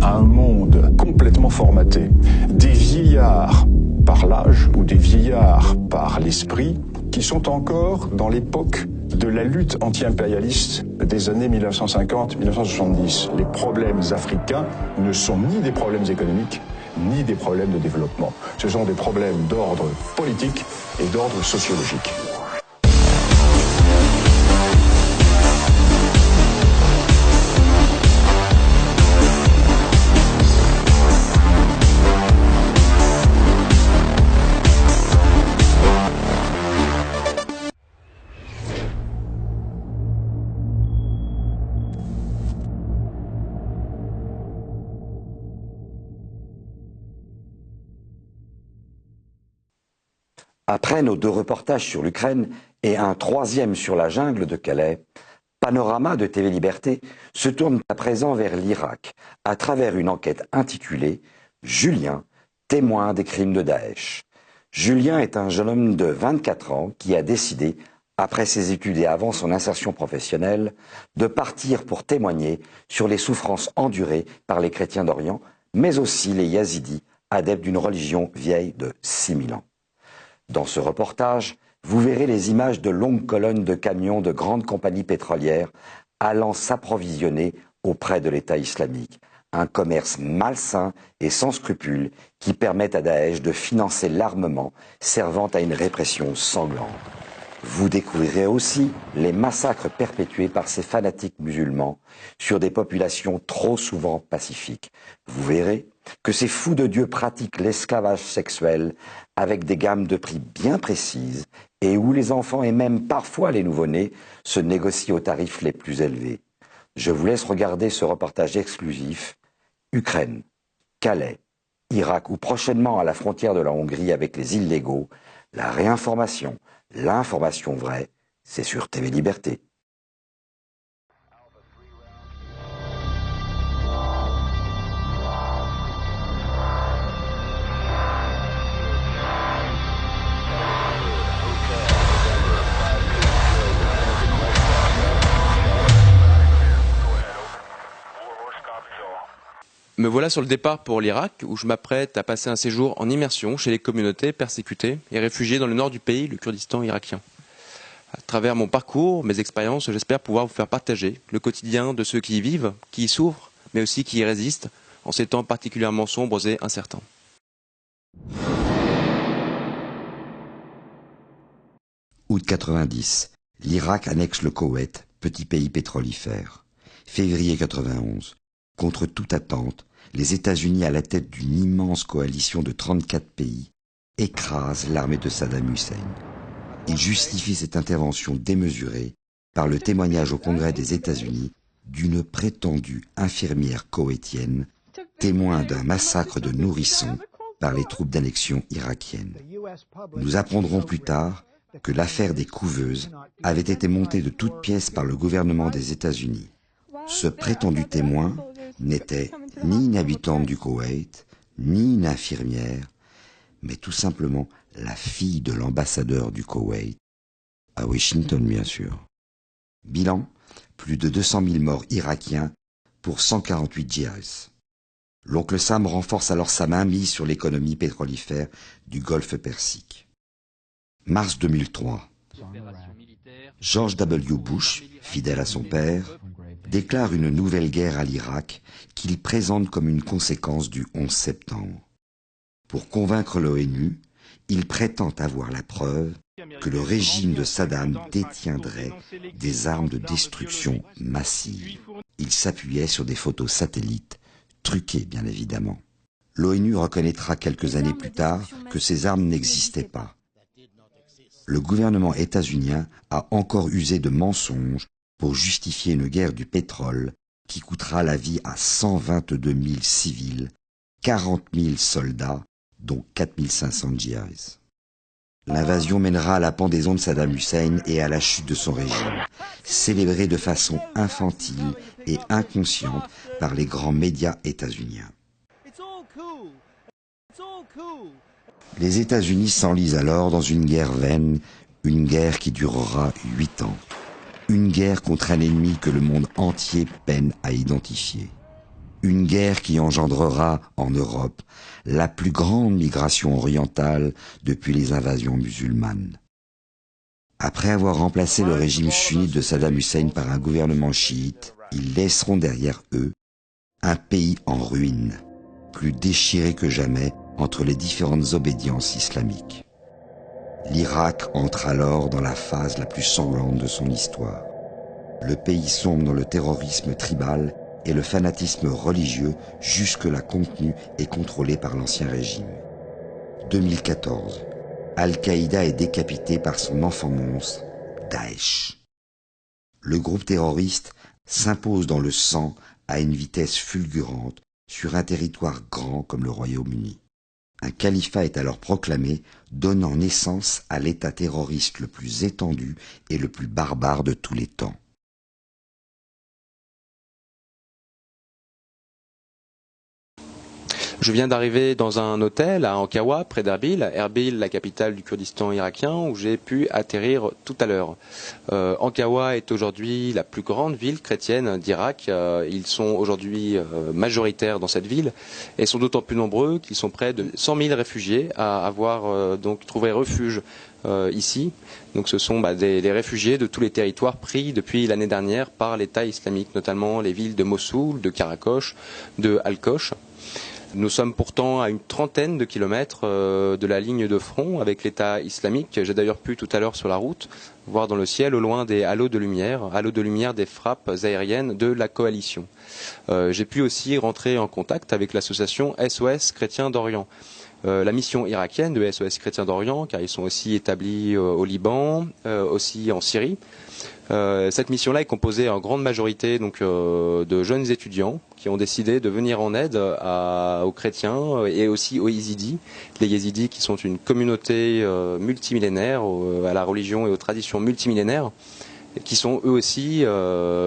à un monde complètement formaté. Des vieillards par l'âge ou des vieillards par l'esprit qui sont encore dans l'époque de la lutte anti-impérialiste des années 1950-1970. Les problèmes africains ne sont ni des problèmes économiques, ni des problèmes de développement. Ce sont des problèmes d'ordre politique et d'ordre sociologique. Après nos 2 reportages sur l'Ukraine et un 3e sur la jungle de Calais, Panorama de TV Liberté se tourne à présent vers l'Irak à travers une enquête intitulée « Julien, témoin des crimes de Daesh ». Julien est un jeune homme de 24 ans qui a décidé, après ses études et avant son insertion professionnelle, de partir pour témoigner sur les souffrances endurées par les chrétiens d'Orient, mais aussi les Yazidis, adeptes d'une religion vieille de 6000 ans. Dans ce reportage, vous verrez les images de longues colonnes de camions de grandes compagnies pétrolières allant s'approvisionner auprès de l'État islamique. Un commerce malsain et sans scrupules qui permet à Daesh de financer l'armement servant à une répression sanglante. Vous découvrirez aussi les massacres perpétués par ces fanatiques musulmans sur des populations trop souvent pacifiques. Vous verrez que ces fous de Dieu pratiquent l'esclavage sexuel avec des gammes de prix bien précises et où les enfants et même parfois les nouveau-nés se négocient aux tarifs les plus élevés. Je vous laisse regarder ce reportage exclusif. Ukraine, Calais, Irak ou prochainement à la frontière de la Hongrie avec les illégaux, la réinformation, l'information vraie, c'est sur TV Liberté. Me voilà sur le départ pour l'Irak, où je m'apprête à passer un séjour en immersion chez les communautés persécutées et réfugiées dans le nord du pays, le Kurdistan irakien. À travers mon parcours, mes expériences, j'espère pouvoir vous faire partager le quotidien de ceux qui y vivent, qui y souffrent, mais aussi qui y résistent, en ces temps particulièrement sombres et incertains. Août 90, l'Irak annexe le Koweït, petit pays pétrolifère. Février 91, contre toute attente, les États-Unis à la tête d'une immense coalition de 34 pays écrasent l'armée de Saddam Hussein. Ils justifient cette intervention démesurée par le témoignage au Congrès des États-Unis d'une prétendue infirmière koweïtienne, témoin d'un massacre de nourrissons par les troupes d'annexion irakiennes. Nous apprendrons plus tard que l'affaire des couveuses avait été montée de toutes pièces par le gouvernement des États-Unis. Ce prétendu témoin n'était ni une habitante du Koweït, ni une infirmière, mais tout simplement la fille de l'ambassadeur du Koweït, à Washington bien sûr. Bilan, plus de 200 000 morts irakiens pour 148 djihadistes. L'oncle Sam renforce alors sa mainmise sur l'économie pétrolifère du Golfe Persique. Mars 2003. George W. Bush, fidèle à son père, déclare une nouvelle guerre à l'Irak qu'il présente comme une conséquence du 11 septembre. Pour convaincre l'ONU, il prétend avoir la preuve que le régime de Saddam détiendrait des armes de destruction massive. Il s'appuyait sur des photos satellites, truquées bien évidemment. L'ONU reconnaîtra quelques années plus tard que ces armes n'existaient pas. Le gouvernement états-unien a encore usé de mensonges pour justifier une guerre du pétrole qui coûtera la vie à 122 000 civils, 40 000 soldats, dont 4 500 djihadistes. L'invasion mènera à la pendaison de Saddam Hussein et à la chute de son régime, célébrée de façon infantile et inconsciente par les grands médias états-uniens. Les États-Unis s'enlisent alors dans une guerre vaine, une guerre qui durera 8 ans. Une guerre contre un ennemi que le monde entier peine à identifier. Une guerre qui engendrera, en Europe, la plus grande migration orientale depuis les invasions musulmanes. Après avoir remplacé le régime sunnite de Saddam Hussein par un gouvernement chiite, ils laisseront derrière eux un pays en ruine, plus déchiré que jamais entre les différentes obédiences islamiques. L'Irak entre alors dans la phase la plus sanglante de son histoire. Le pays sombre dans le terrorisme tribal et le fanatisme religieux jusque-là contenu et contrôlé par l'ancien régime. 2014. Al-Qaïda est décapité par son enfant monstre, Daesh. Le groupe terroriste s'impose dans le sang à une vitesse fulgurante sur un territoire grand comme le Royaume-Uni. Un califat est alors proclamé, donnant naissance à l'État terroriste le plus étendu et le plus barbare de tous les temps. Je viens d'arriver dans un hôtel à Ankawa, près d'Erbil. Erbil, la capitale du Kurdistan irakien, où j'ai pu atterrir tout à l'heure. Ankawa est aujourd'hui la plus grande ville chrétienne d'Irak. Ils sont aujourd'hui majoritaires dans cette ville et sont d'autant plus nombreux qu'ils sont près de 100 000 réfugiés à avoir donc trouvé refuge ici. Donc ce sont des réfugiés de tous les territoires pris depuis l'année dernière par l'État islamique, notamment les villes de Mossoul, de Karakosh, de Al-Kosh. Nous sommes pourtant à une trentaine de kilomètres de la ligne de front avec l'État islamique. J'ai d'ailleurs pu tout à l'heure sur la route voir dans le ciel au loin des halos de lumière des frappes aériennes de la coalition. J'ai pu aussi rentrer en contact avec l'association SOS Chrétiens d'Orient. La mission irakienne de SOS Chrétiens d'Orient, car ils sont aussi établis au Liban, aussi en Syrie. Cette mission-là est composée en grande majorité donc, de jeunes étudiants qui ont décidé de venir en aide aux chrétiens et aussi aux yézidis. Les yézidis qui sont une communauté multimillénaire à la religion et aux traditions multimillénaires, qui sont eux aussi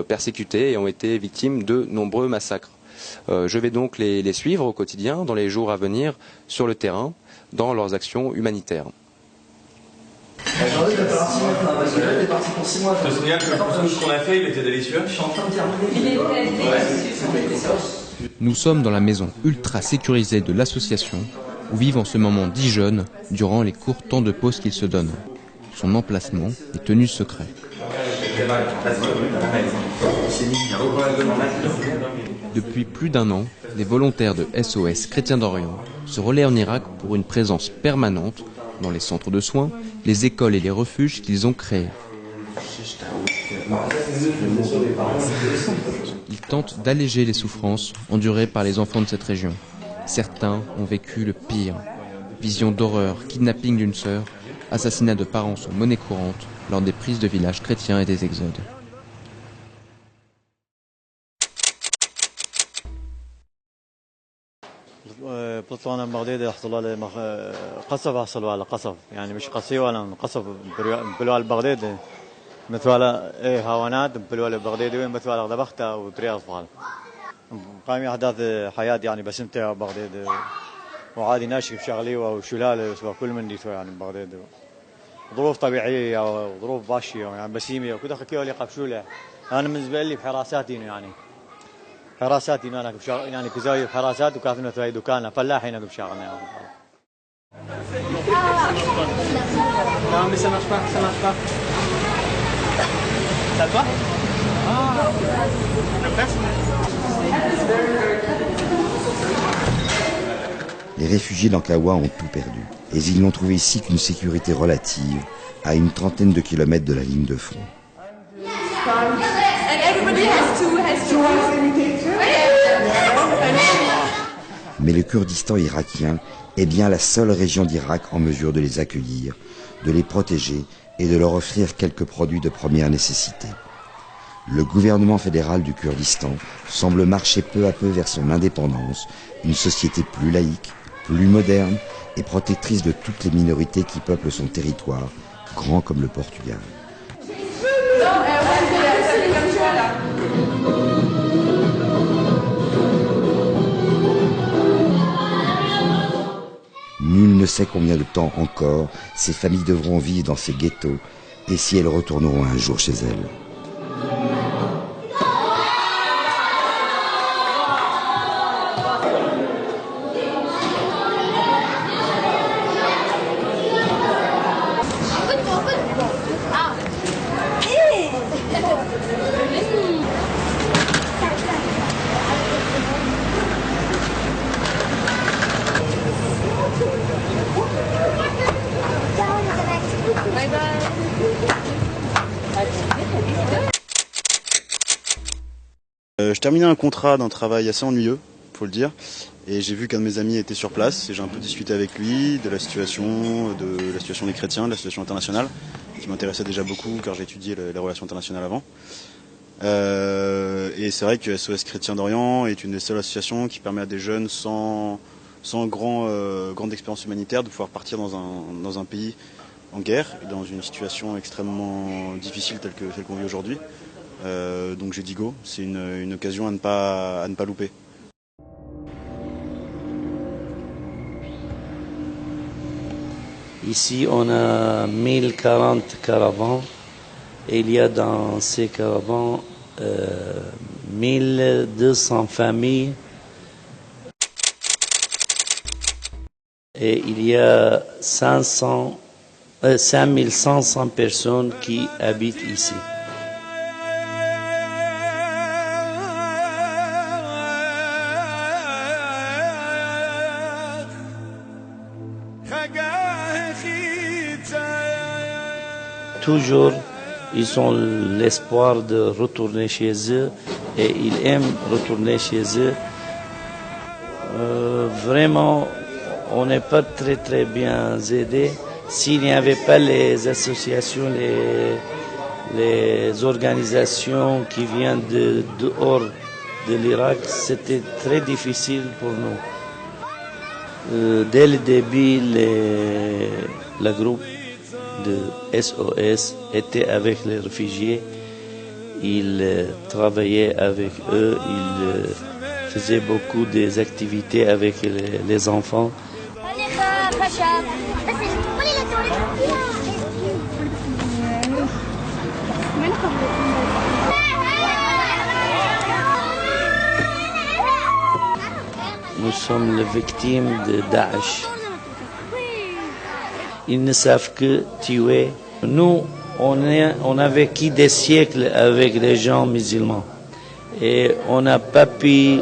persécutés et ont été victimes de nombreux massacres. Je vais donc les suivre au quotidien dans les jours à venir sur le terrain dans leurs actions humanitaires. T'es parti pour 6 mois. Je te souviens que le pouce qu'on a fait, il était délicieux. Je suis en train de terminer. Nous sommes dans la maison ultra sécurisée de l'association où vivent en ce moment 10 jeunes durant les courts temps de pause qu'ils se donnent. Son emplacement est tenu secret. Depuis plus d'un an, les volontaires de SOS Chrétiens d'Orient se relaient en Irak pour une présence permanente dans les centres de soins, les écoles et les refuges qu'ils ont créés. Ils tentent d'alléger les souffrances endurées par les enfants de cette région. Certains ont vécu le pire. Visions d'horreur, kidnapping d'une sœur, assassinat de parents sont monnaie courante lors des prises de villages chrétiens et des exodes. بطلنا بغداد حصلوا على قصف حصلوا على قصف يعني مش قصي ولا قصف بلوا على بغداد مثل هوانات بلوا على بغداد وين مثل على ضبخته وطريق اطفال قايم احداث حياه يعني بس انت بغداد وعادي ناشف شغلي وشلال وكل من دي يعني بغداد ظروف طبيعيه وظروف باشيه يعني بسيمه وكذا خكيوا لي قبشوله انا بالنسبه لي بحراساتي يعني حراسات هنا يعني كزاوية حراسات وكافنا في دكاننا فلاحين هنا بشغلنا. Les réfugiés d'Ankawa ont tout perdu, et ils n'ont trouvé ici qu'une sécurité relative à une trentaine de kilomètres de la ligne de front. Mais le Kurdistan irakien est bien la seule région d'Irak en mesure de les accueillir, de les protéger et de leur offrir quelques produits de première nécessité. Le gouvernement fédéral du Kurdistan semble marcher peu à peu vers son indépendance, une société plus laïque, plus moderne et protectrice de toutes les minorités qui peuplent son territoire, grand comme le Portugal. Nul ne sait combien de temps encore ces familles devront vivre dans ces ghettos et si elles retourneront un jour chez elles. Je terminais un contrat d'un travail assez ennuyeux, faut le dire, et j'ai vu qu'un de mes amis était sur place et j'ai un peu discuté avec lui de la situation des chrétiens, de la situation internationale, qui m'intéressait déjà beaucoup car j'ai étudié les relations internationales avant. Et c'est vrai que SOS Chrétiens d'Orient est une des seules associations qui permet à des jeunes sans grande expérience humanitaire de pouvoir partir dans un pays en guerre, dans une situation extrêmement difficile telle qu'on vit aujourd'hui. Donc j'ai dit go, c'est une occasion à ne pas louper. Ici, on a 1040 caravans et il y a dans ces caravans 1200 familles et il y a 5500 personnes qui habitent ici. Toujours, ils ont l'espoir de retourner chez eux et ils aiment retourner chez eux. Vraiment, on n'est pas très bien aidés. S'il n'y avait pas les associations, les organisations qui viennent dehors de l'Irak, c'était très difficile pour nous. Dès le début, le groupe de SOS était avec les réfugiés. Il travaillait avec eux, il faisait beaucoup des activités avec les enfants. Nous sommes les victimes de Daesh. Ils ne savent que tuer. Nous, on a vécu des siècles avec les gens musulmans et on n'a pas pu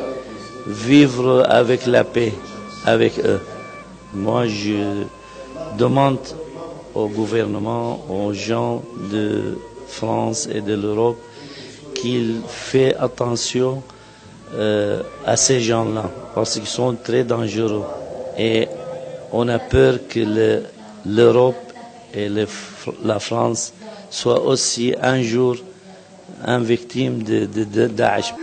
vivre avec la paix avec eux. Moi, je demande au gouvernement, aux gens de France et de l'Europe qu'ils fassent attention à ces gens-là parce qu'ils sont très dangereux et on a peur que l'Europe et la France soient aussi un jour une victime de Daesh.